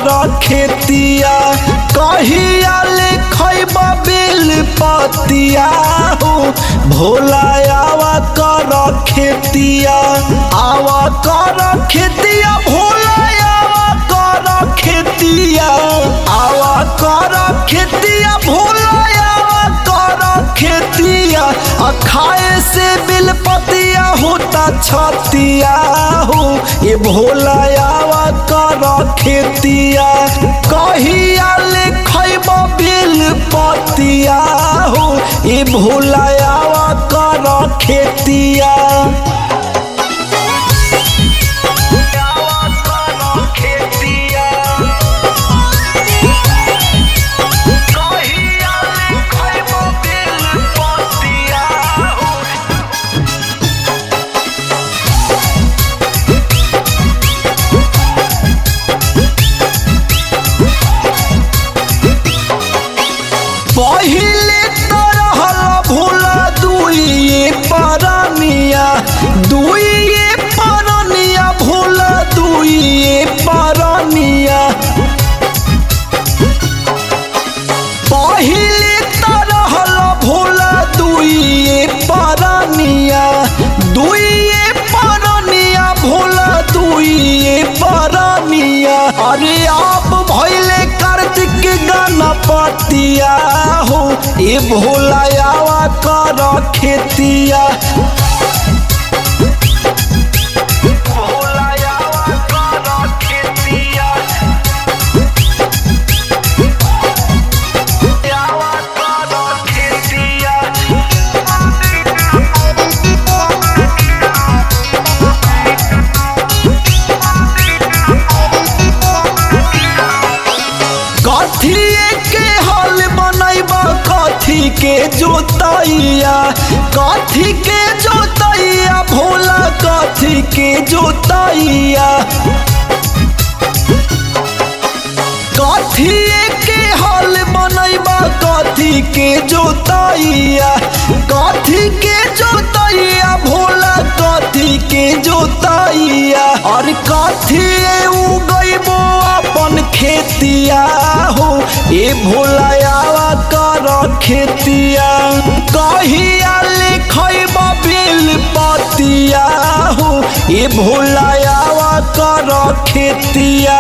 कर खेतिया कहिया लिखब बेल पतिया हो भोला आवा कर खेतिया आवा कर खेतिया भोला आवा कर खेतिया आवा कर खेतिया भोला आवा कर खेतिया खाए से बिल पतिया होता छतिया हो ये भोला आवा कर खेतिया कहिया लिखब बिल पतिया हो ये भोला आवा कर खेतिया पहिले तरह भोला दुइये परनिया भोला दुइये परनिया पहिले तरह भोला दुइये परनिया भोला दुइये परनिया अरे आप भइले कार्तिक गणपतिया हो ये भोला आवा कर खेतिया भोला आवा कर खेतिया आवा कर खेतिया कथी के जोतैया भोला कथी के जोतैया कथी के हल बनैबा कथी के जोतैया भोला कथी के जोतैया और कथी उगैबो अपन खेतिया हो ये भोला आवा कर खेतिया कहिया लिखब बिल पतिया हो ये भोला आवा कर खेतिया।